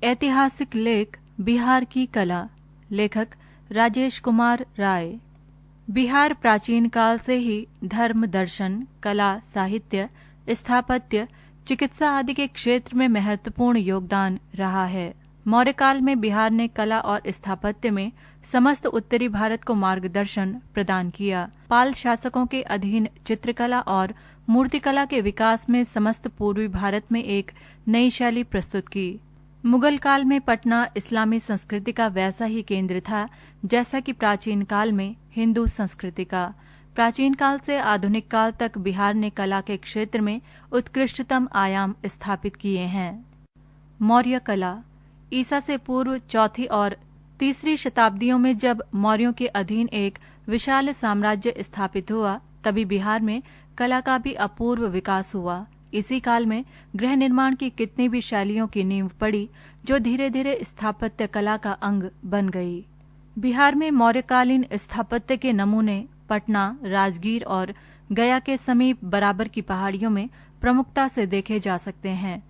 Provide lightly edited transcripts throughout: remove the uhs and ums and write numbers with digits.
ऐतिहासिक लेख बिहार की कला। लेखक राजेश कुमार राय। बिहार प्राचीन काल से ही धर्म, दर्शन, कला, साहित्य, स्थापत्य, चिकित्सा आदि के क्षेत्र में महत्वपूर्ण योगदान रहा है। मौर्य काल में बिहार ने कला और स्थापत्य में समस्त उत्तरी भारत को मार्गदर्शन प्रदान किया। पाल शासकों के अधीन चित्रकला और मूर्तिकला के विकास में समस्त पूर्वी भारत में एक नई शैली प्रस्तुत की। मुगल काल में पटना इस्लामी संस्कृति का वैसा ही केंद्र था जैसा कि प्राचीन काल में हिंदू संस्कृति का। प्राचीन काल से आधुनिक काल तक बिहार ने कला के क्षेत्र में उत्कृष्टतम आयाम स्थापित किए हैं। मौर्य कला। ईसा से पूर्व चौथी और तीसरी शताब्दियों में जब मौर्यों के अधीन एक विशाल साम्राज्य स्थापित हुआ, तभी बिहार में कला का भी अपूर्व विकास हुआ। इसी काल में गृह निर्माण की कितनी भी शैलियों की नींव पड़ी, जो धीरे धीरे स्थापत्य कला का अंग बन गई। बिहार में मौर्यकालीन स्थापत्य के नमूने पटना, राजगीर और गया के समीप बराबर की पहाड़ियों में प्रमुखता से देखे जा सकते हैं।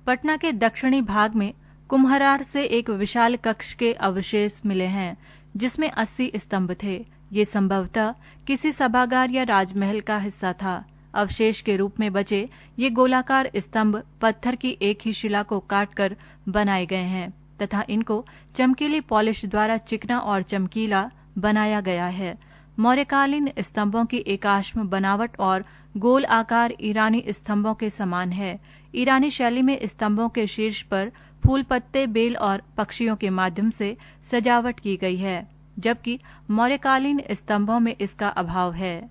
पटना के दक्षिणी भाग में कुम्हरार से एक विशाल कक्ष के अवशेष मिले हैं, जिसमें 80 स्तंभ थे। ये संभवतः किसी सभागार या राजमहल का हिस्सा था। अवशेष के रूप में बचे ये गोलाकार स्तंभ पत्थर की एक ही शिला को काटकर बनाए गए हैं तथा इनको चमकीली पॉलिश द्वारा चिकना और चमकीला बनाया गया है। मौर्यकालीन स्तंभों की एकाश्म बनावट और गोल आकार ईरानी स्तंभों के समान है। ईरानी शैली में स्तंभों के शीर्ष पर फूल, पत्ते, बेल और पक्षियों के माध्यम से सजावट की गई है, जबकि मौर्यकालीन स्तंभों में इसका अभाव है।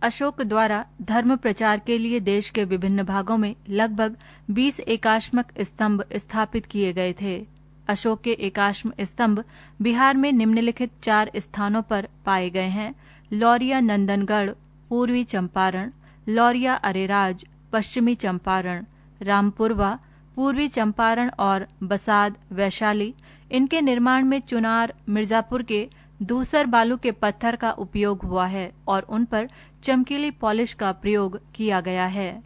अशोक द्वारा धर्म प्रचार के लिए देश के विभिन्न भागों में लगभग 20 एकाश्मक स्तंभ स्थापित किए गए थे। अशोक के एकाश्म स्तंभ बिहार में निम्नलिखित 4 स्थानों पर पाए गए हैं: लौरिया नंदनगढ़, पूर्वी चंपारण; लौरिया अरेराज, पश्चिमी चंपारण; रामपुरवा, पूर्वी चंपारण और बसाद, वैशाली। इनके निर्माण में चुनार, मिर्जापुर के धूसर बालू के पत्थर का उपयोग हुआ है और उन पर चमकीली पॉलिश का प्रयोग किया गया है।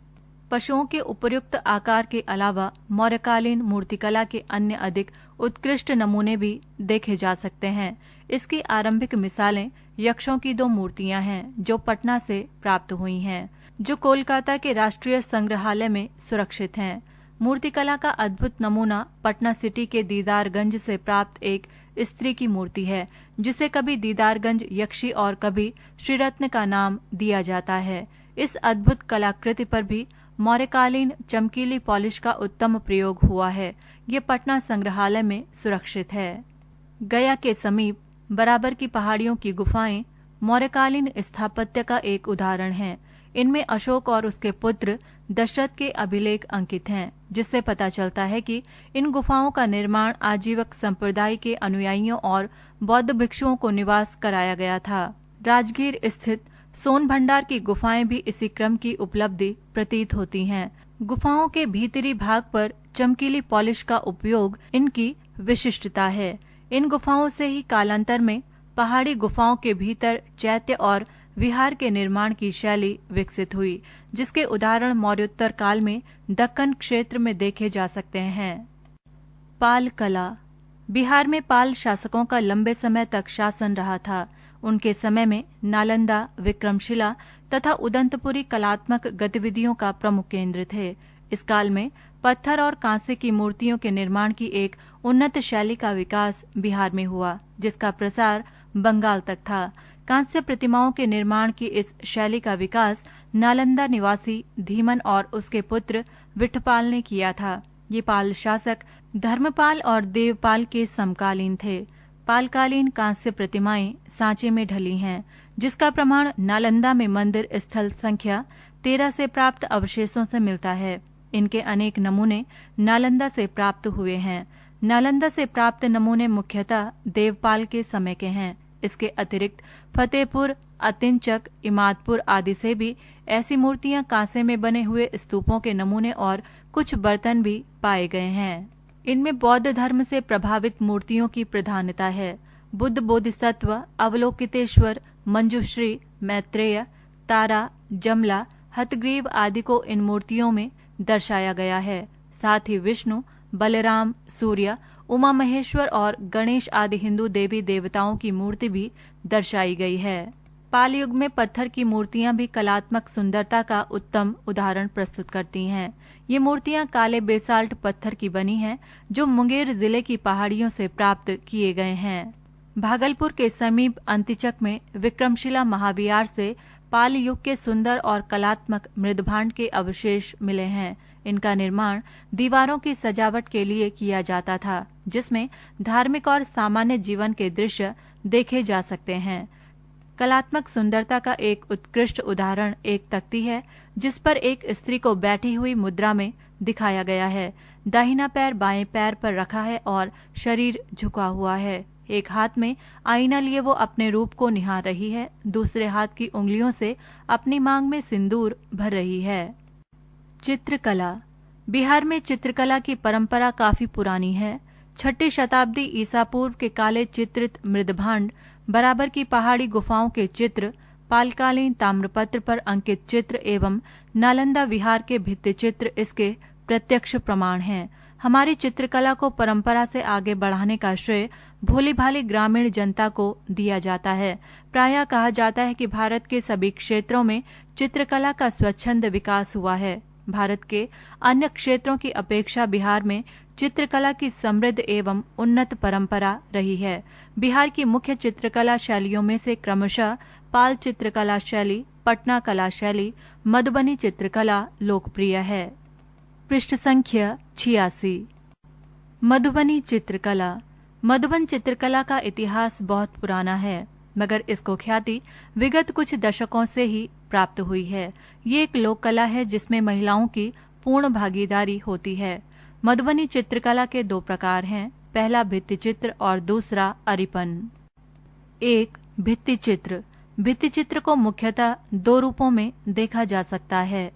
पशुओं के उपयुक्त आकार के अलावा मौर्यकालीन मूर्तिकला के अन्य अधिक उत्कृष्ट नमूने भी देखे जा सकते हैं। इसकी आरंभिक मिसालें यक्षों की 2 मूर्तियां हैं, जो पटना से प्राप्त हुई हैं, जो कोलकाता के राष्ट्रीय संग्रहालय में सुरक्षित हैं। मूर्तिकला का अद्भुत नमूना पटना सिटी के दीदारगंज से प्राप्त एक स्त्री की मूर्ति है, जिसे कभी दीदारगंज यक्षी और कभी श्रीरत्न का नाम दिया जाता है। इस अद्भुत कलाकृति पर भी मौर्यकालीन चमकीली पॉलिश का उत्तम प्रयोग हुआ है। ये पटना संग्रहालय में सुरक्षित है। गया के समीप बराबर की पहाड़ियों की गुफाएं मौर्यकालीन स्थापत्य का एक उदाहरण है। इनमें अशोक और उसके पुत्र दशरथ के अभिलेख अंकित हैं, जिससे पता चलता है कि इन गुफाओं का निर्माण आजीवक संप्रदाय के अनुयायियों और बौद्ध भिक्षुओं को निवास कराया गया था। राजगीर स्थित सोन भंडार की गुफाएं भी इसी क्रम की उपलब्धि प्रतीत होती हैं। गुफाओं के भीतरी भाग पर चमकीली पॉलिश का उपयोग इनकी विशिष्टता है। इन गुफाओं से ही कालांतर में पहाड़ी गुफाओं के भीतर चैत्य और विहार के निर्माण की शैली विकसित हुई, जिसके उदाहरण मौर्योत्तर काल में दक्कन क्षेत्र में देखे जा सकते हैं। पाल कला। बिहार में पाल शासकों का लंबे समय तक शासन रहा था। उनके समय में नालंदा, विक्रमशिला तथा उदंतपुरी कलात्मक गतिविधियों का प्रमुख केंद्र थे। इस काल में पत्थर और कांसे की मूर्तियों के निर्माण की एक उन्नत शैली का विकास बिहार में हुआ, जिसका प्रसार बंगाल तक था। कांस्य प्रतिमाओं के निर्माण की इस शैली का विकास नालंदा निवासी धीमन और उसके पुत्र विठपाल ने किया था। ये पाल शासक धर्मपाल और देवपाल के समकालीन थे। पालकालीन कांस्य प्रतिमाएं सांचे में ढली हैं, जिसका प्रमाण नालंदा में मंदिर स्थल संख्या 13 से प्राप्त अवशेषों से मिलता है। इनके अनेक नमूने नालंदा से प्राप्त हुए हैं। नालंदा से प्राप्त नमूने मुख्यतः देवपाल के समय के हैं। इसके अतिरिक्त फतेहपुर, अतिंचक, इमादपुर आदि से भी ऐसी मूर्तियां कांसे में बने हुए स्तूपों के नमूने और कुछ बर्तन भी पाए गए हैं। इनमें बौद्ध धर्म से प्रभावित मूर्तियों की प्रधानता है। बुद्ध, बोधिसत्व, अवलोकितेश्वर, मंजुश्री, मैत्रेय, तारा, जमला, हतग्रीव आदि को इन मूर्तियों में दर्शाया गया है। साथ ही विष्णु, बलराम, सूर्य, उमा महेश्वर और गणेश आदि हिंदू देवी देवताओं की मूर्ति भी दर्शाई गई है। पाल युग में पत्थर की मूर्तियां भी कलात्मक सुंदरता का उत्तम उदाहरण प्रस्तुत करती हैं। ये मूर्तियां काले बेसाल्ट पत्थर की बनी हैं, जो मुंगेर जिले की पहाड़ियों से प्राप्त किए गए हैं। भागलपुर के समीप अंतिचक में विक्रमशिला महाविहार से पाल युग के सुंदर और कलात्मक मृदभांड के अवशेष मिले हैं। इनका निर्माण दीवारों की सजावट के लिए किया जाता था, जिसमें धार्मिक और सामान्य जीवन के दृश्य देखे जा सकते हैं। कलात्मक सुंदरता का एक उत्कृष्ट उदाहरण एक तख्ती है, जिस पर एक स्त्री को बैठी हुई मुद्रा में दिखाया गया है। दाहिना पैर बाएं पैर पर रखा है और शरीर झुका हुआ है। एक हाथ में आईना लिए वो अपने रूप को निहार रही है, दूसरे हाथ की उंगलियों से अपनी मांग में सिंदूर भर रही है। चित्रकला। बिहार में चित्रकला की परंपरा काफी पुरानी है। 6ठी शताब्दी ईसा पूर्व के काले चित्रित मृदभांड, बराबर की पहाड़ी गुफाओं के चित्र, पालकालीन ताम्रपत्र पर अंकित चित्र एवं नालंदा विहार के भित्ति चित्र इसके प्रत्यक्ष प्रमाण हैं। हमारी चित्रकला को परंपरा से आगे बढ़ाने का श्रेय भोली भाली ग्रामीण जनता को दिया जाता है। प्रायः कहा जाता है कि भारत के सभी क्षेत्रों में चित्रकला का स्वच्छंद विकास हुआ है। भारत के अन्य क्षेत्रों की अपेक्षा बिहार में चित्रकला की समृद्ध एवं उन्नत परंपरा रही है। बिहार की मुख्य चित्रकला शैलियों में से क्रमशः पाल चित्रकला शैली, पटना कला शैली, मधुबनी चित्रकला लोकप्रिय है। पृष्ठ संख्या 86। मधुबनी चित्रकला। मधुबन चित्रकला का इतिहास बहुत पुराना है, मगर इसको ख्याति विगत कुछ दशकों से ही प्राप्त हुई है। ये एक लोक कला है जिसमें महिलाओं की पूर्ण भागीदारी होती है। मधुबनी चित्रकला के 2 प्रकार हैं, पहला भित्ति चित्र और दूसरा अरिपन। 1. भित्ति चित्र। भित्ति चित्र को मुख्यतः 2 रूपों में देखा जा सकता है।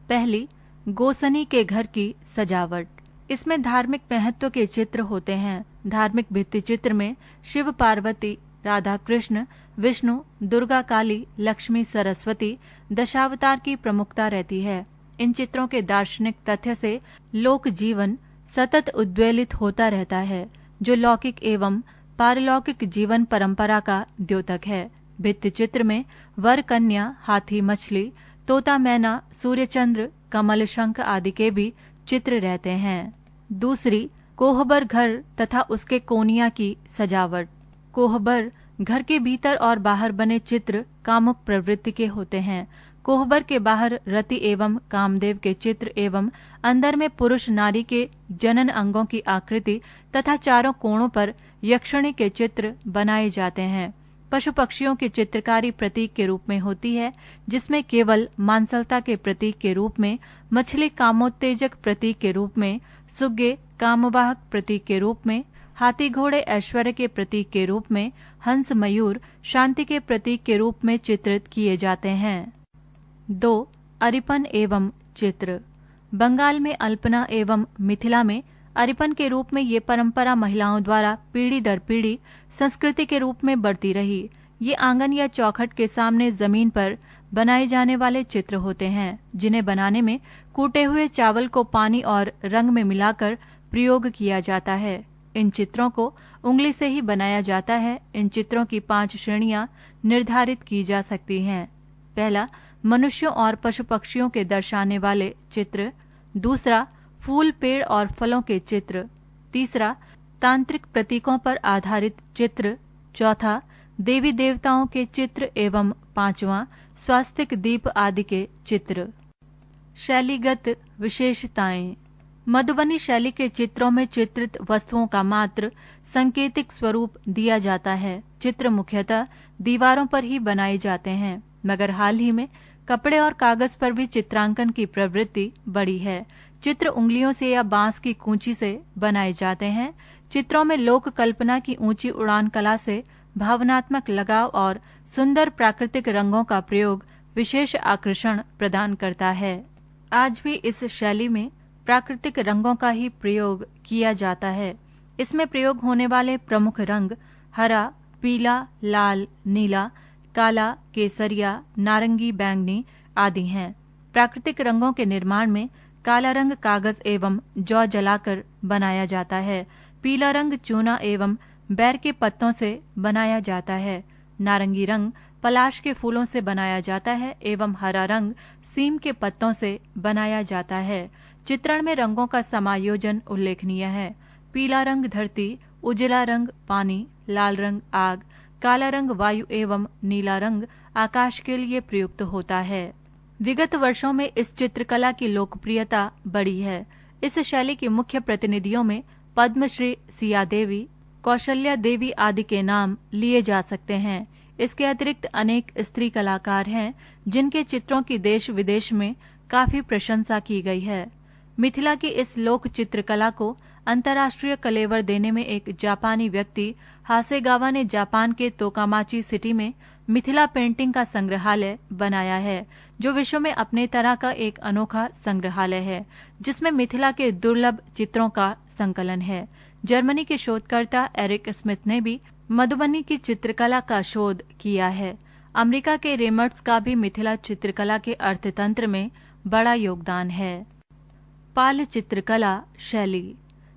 पहली, गोसनी के घर की सजावट। इसमें धार्मिक महत्व के चित्र होते हैं। धार्मिक भित्ति चित्र में शिव पार्वती, राधा कृष्ण, विष्णु, दुर्गा काली, लक्ष्मी सरस्वती, दशावतार की प्रमुखता रहती है। इन चित्रों के दार्शनिक तथ्य से लोक जीवन सतत उद्वेलित होता रहता है, जो लौकिक एवं पारलौकिक जीवन परंपरा का द्योतक है। भित्ति चित्र में वर कन्या, हाथी मछली, तोता मैना, सूर्यचंद्र, कमल शंख आदि के भी चित्र रहते हैं। दूसरी, कोहबर घर तथा उसके कोनिया की सजावट। कोहबर घर के भीतर और बाहर बने चित्र कामुक प्रवृत्ति के होते हैं। कोहबर के बाहर रति एवं कामदेव के चित्र एवं अंदर में पुरुष नारी के जनन अंगों की आकृति तथा चारों कोणों पर यक्षिणी के चित्र बनाए जाते हैं। पशु पक्षियों की चित्रकारी प्रतीक के रूप में होती है, जिसमें केवल मांसलता के प्रतीक के रूप में, मछली कामोत्तेजक प्रतीक के रूप में, सुग्गे कामवाहक प्रतीक के रूप में, हाथी घोड़े ऐश्वर्य के प्रतीक के रूप में, हंस मयूर शांति के प्रतीक के रूप में चित्रित किए जाते हैं। 2. अरिपन एवं चित्र। बंगाल में अल्पना एवं मिथिला में अरिपन के रूप में ये परंपरा महिलाओं द्वारा पीढ़ी दर पीढ़ी संस्कृति के रूप में बढ़ती रही। ये आंगन या चौखट के सामने जमीन पर बनाए जाने वाले चित्र होते हैं, जिन्हें बनाने में कूटे हुए चावल को पानी और रंग में मिलाकर प्रयोग किया जाता है। इन चित्रों को उंगली से ही बनाया जाता है। इन चित्रों की 5 श्रेणियां निर्धारित की जा सकती हैं। पहला, मनुष्यों और पशु पक्षियों के दर्शाने वाले चित्र। दूसरा, फूल पेड़ और फलों के चित्र। तीसरा, तांत्रिक प्रतीकों पर आधारित चित्र। चौथा, देवी देवताओं के चित्र एवं 5वां, स्वास्तिक दीप आदि के चित्र। शैलीगत विशेषताएं। मधुबनी शैली के चित्रों में चित्रित वस्तुओं का मात्र सांकेतिक स्वरूप दिया जाता है। चित्र मुख्यतः दीवारों पर ही बनाए जाते हैं, मगर हाल ही में कपड़े और कागज पर भी चित्रांकन की प्रवृत्ति बढ़ी है। चित्र उंगलियों से या बांस की कूंची से बनाए जाते हैं। चित्रों में लोक कल्पना की ऊंची उड़ान कला से भावनात्मक लगाव और सुंदर प्राकृतिक रंगों का प्रयोग विशेष आकर्षण प्रदान करता है। आज भी इस शैली में प्राकृतिक रंगों का ही प्रयोग किया जाता है। इसमें प्रयोग होने वाले प्रमुख रंग हरा, पीला, लाल, नीला, काला, केसरिया, नारंगी, बैंगनी आदि हैं। प्राकृतिक रंगों के निर्माण में काला रंग कागज एवं जौ जलाकर बनाया जाता है पीला रंग चूना एवं बैर के पत्तों से बनाया जाता है। नारंगी रंग पलाश के फूलों से बनाया जाता है एवं हरा रंग सीम के पत्तों से बनाया जाता है। चित्रण में रंगों का समायोजन उल्लेखनीय है। पीला रंग धरती, उजला रंग पानी, लाल रंग आग, काला रंग वायु एवं नीला रंग आकाश के लिए प्रयुक्त होता है। विगत वर्षों में इस चित्रकला की लोकप्रियता बढ़ी है। इस शैली के मुख्य प्रतिनिधियों में पद्मश्री सिया देवी, कौशल्या देवी आदि के नाम लिए जा सकते हैं। इसके अतिरिक्त अनेक स्त्री कलाकार हैं जिनके चित्रों की देश विदेश में काफी प्रशंसा की गई है। मिथिला की इस लोक चित्रकला को अंतर्राष्ट्रीय कलेवर देने में एक जापानी व्यक्ति हासेगावा ने जापान के तोकामाची सिटी में मिथिला पेंटिंग का संग्रहालय बनाया है, जो विश्व में अपने तरह का एक अनोखा संग्रहालय है जिसमें मिथिला के दुर्लभ चित्रों का संकलन है। जर्मनी के शोधकर्ता एरिक स्मिथ ने भी मधुबनी की चित्रकला का शोध किया है। अमेरिका के रेमर्ट्स का भी मिथिला चित्रकला के अर्थतंत्र में बड़ा योगदान है। पाल चित्रकला शैली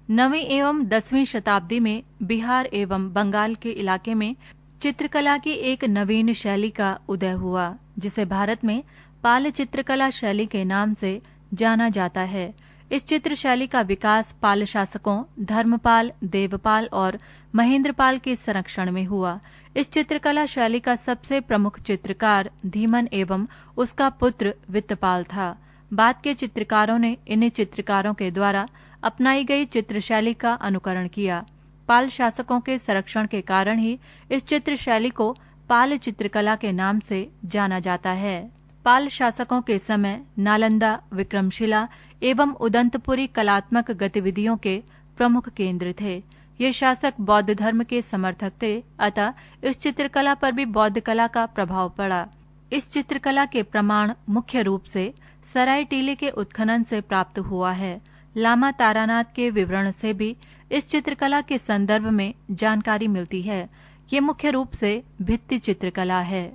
9वीं एवं 10वीं शताब्दी में बिहार एवं बंगाल के इलाके में चित्रकला की एक नवीन शैली का उदय हुआ, जिसे भारत में पाल चित्रकला शैली के नाम से जाना जाता है। इस चित्र शैली का विकास पाल शासकों धर्मपाल, देवपाल और महेंद्रपाल के संरक्षण में हुआ। इस चित्रकला शैली का सबसे प्रमुख चित्रकार धीमन एवं उसका पुत्र वित्तपाल था। बाद के चित्रकारों ने इन्हीं चित्रकारों के द्वारा अपनाई गई चित्र शैली का अनुकरण किया। पाल शासकों के संरक्षण के कारण ही इस चित्र शैली को पाल चित्रकला के नाम से जाना जाता है। पाल शासकों के समय नालंदा, विक्रमशिला एवं उदंतपुरी कलात्मक गतिविधियों के प्रमुख केंद्र थे। ये शासक बौद्ध धर्म के समर्थक थे, अतः इस चित्रकला पर भी बौद्ध कला का प्रभाव पड़ा। इस चित्रकला के प्रमाण मुख्य रूप से सराय टीले के उत्खनन से प्राप्त हुआ है। लामा तारानाथ के विवरण से भी इस चित्रकला के संदर्भ में जानकारी मिलती है। ये मुख्य रूप से भित्ति चित्रकला है।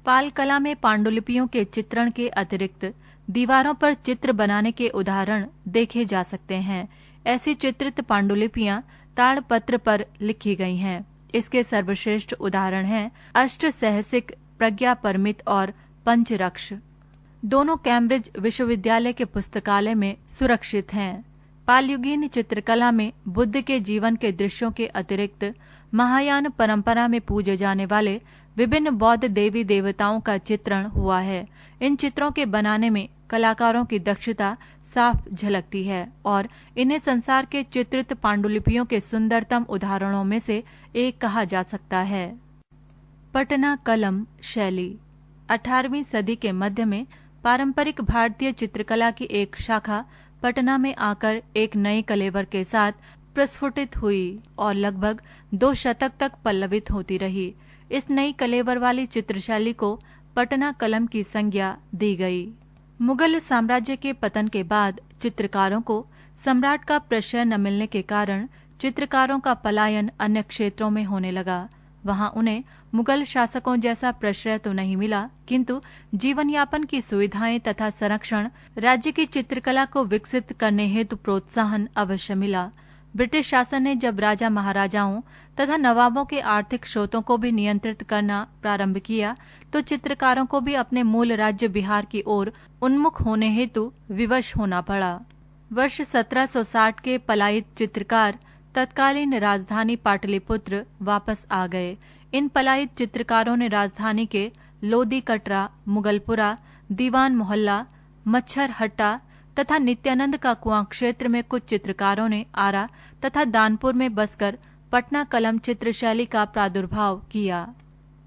पाल कला में पांडुलिपियों के चित्रण के अतिरिक्त दीवारों पर चित्र बनाने के उदाहरण देखे जा सकते हैं। ऐसी चित्रित पांडुलिपियां ताड़पत्र पर लिखी गई हैं। इसके सर्वश्रेष्ठ उदाहरण हैं अष्ट सहसिक, प्रज्ञा परमित और पंचरक्ष। दोनों कैम्ब्रिज विश्वविद्यालय के पुस्तकालय में सुरक्षित हैं। पालयुगीन चित्रकला में बुद्ध के जीवन के दृश्यों के अतिरिक्त महायान परंपरा में पूजे जाने वाले विभिन्न बौद्ध देवी देवताओं का चित्रण हुआ है। इन चित्रों के बनाने में कलाकारों की दक्षता साफ झलकती है और इन्हें संसार के चित्रित पांडुलिपियों के सुंदरतम उदाहरणों में से एक कहा जा सकता है। पटना कलम शैली 18वीं सदी के मध्य में पारंपरिक भारतीय चित्रकला की एक शाखा पटना में आकर एक नए कलेवर के साथ प्रस्फुटित हुई और लगभग 2 शतक तक पल्लवित होती रही। इस नई कलेवर वाली चित्रशैली को पटना कलम की संज्ञा दी गई। मुगल साम्राज्य के पतन के बाद चित्रकारों को सम्राट का प्रश्रय न मिलने के कारण चित्रकारों का पलायन अन्य क्षेत्रों में होने लगा। वहां उन्हें मुगल शासकों जैसा प्रश्रय तो नहीं मिला, किंतु जीवन यापन की सुविधाएं तथा संरक्षण, राज्य की चित्रकला को विकसित करने हेतु प्रोत्साहन अवश्य मिला। ब्रिटिश शासन ने जब राजा महाराजाओं तथा नवाबों के आर्थिक स्रोतों को भी नियंत्रित करना प्रारंभ किया, तो चित्रकारों को भी अपने मूल राज्य बिहार की ओर उन्मुख होने हेतु विवश होना पड़ा। वर्ष 1760 के पलायित चित्रकार तत्कालीन राजधानी पाटलिपुत्र वापस आ गए। इन पलायित चित्रकारों ने राजधानी के लोदी कटरा, मुगलपुरा, दीवान मोहल्ला, मच्छर हट्टा तथा नित्यानंद का कुआं क्षेत्र में कुछ चित्रकारों ने आरा तथा दानपुर में बसकर पटना कलम चित्र शैली का प्रादुर्भाव किया।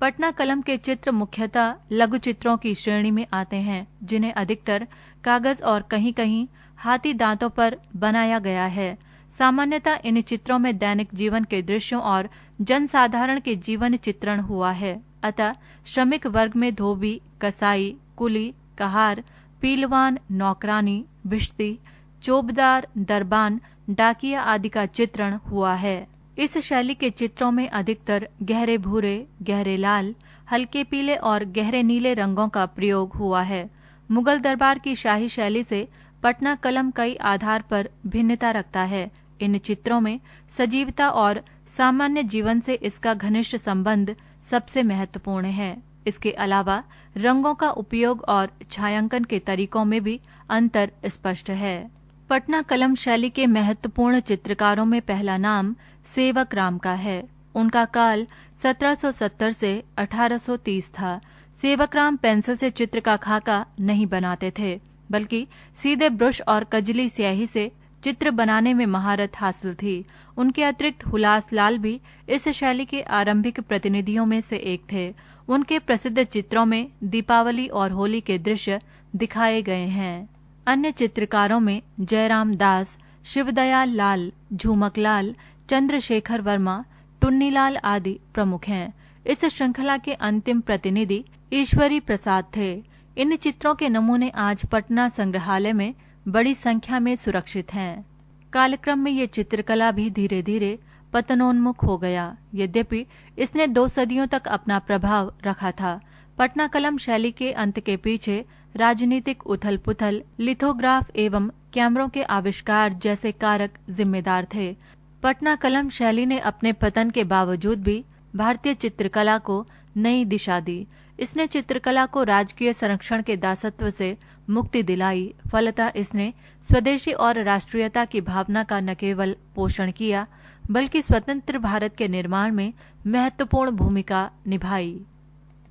पटना कलम के चित्र मुख्यतः लघु चित्रों की श्रेणी में आते हैं, जिन्हें अधिकतर कागज और कहीं कहीं हाथी दांतों पर बनाया गया है। सामान्यतः इन चित्रों में दैनिक जीवन के दृश्यों और जनसाधारण के जीवन चित्रण हुआ है। अतः श्रमिक वर्ग में धोबी, कसाई, कुली, कहार, पीलवान, नौकरानी, भिश्ती, चोबदार, दरबान, डाकिया आदि का चित्रण हुआ है। इस शैली के चित्रों में अधिकतर गहरे भूरे, गहरे लाल, हल्के पीले और गहरे नीले रंगों का प्रयोग हुआ है। मुगल दरबार की शाही शैली से पटना कलम कई आधार पर भिन्नता रखता है। इन चित्रों में सजीवता और सामान्य जीवन से इसका घनिष्ठ संबंध सबसे महत्वपूर्ण है। इसके अलावा रंगों का उपयोग और छायांकन के तरीकों में भी अंतर स्पष्ट है। पटना कलम शैली के महत्वपूर्ण चित्रकारों में पहला नाम सेवक राम का है। उनका काल 1770 से 1830 था। सेवक राम पेंसिल से चित्र का खाका नहीं बनाते थे, बल्कि सीधे ब्रश और कजली स्याही से चित्र बनाने में महारत हासिल थी। उनके अतिरिक्त हुलास लाल भी इस शैली के आरंभिक प्रतिनिधियों में से एक थे। उनके प्रसिद्ध चित्रों में दीपावली और होली के दृश्य दिखाए गए हैं। अन्य चित्रकारों में जयराम दास, शिवदयाल लाल, झूमक लाल, चंद्रशेखर वर्मा, टुन्नीलाल आदि प्रमुख हैं। इस श्रृंखला के अंतिम प्रतिनिधि ईश्वरी प्रसाद थे। इन चित्रों के नमूने आज पटना संग्रहालय में बड़ी संख्या में सुरक्षित हैं। कालक्रम में ये चित्रकला भी धीरे धीरे पतनोन्मुख हो गया, यद्यपि इसने 2 सदियों तक अपना प्रभाव रखा था। पटना कलम शैली के अंत के पीछे राजनीतिक उथल पुथल, लिथोग्राफ एवं कैमरों के आविष्कार जैसे कारक जिम्मेदार थे। पटना कलम शैली ने अपने पतन के बावजूद भी भारतीय चित्रकला को नई दिशा दी। इसने चित्रकला को राजकीय संरक्षण के दासत्व से मुक्ति दिलाई। फलतः इसने स्वदेशी और राष्ट्रीयता की भावना का न केवल पोषण किया, बल्कि स्वतंत्र भारत के निर्माण में महत्वपूर्ण भूमिका निभाई।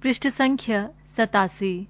पृष्ठ संख्या 87।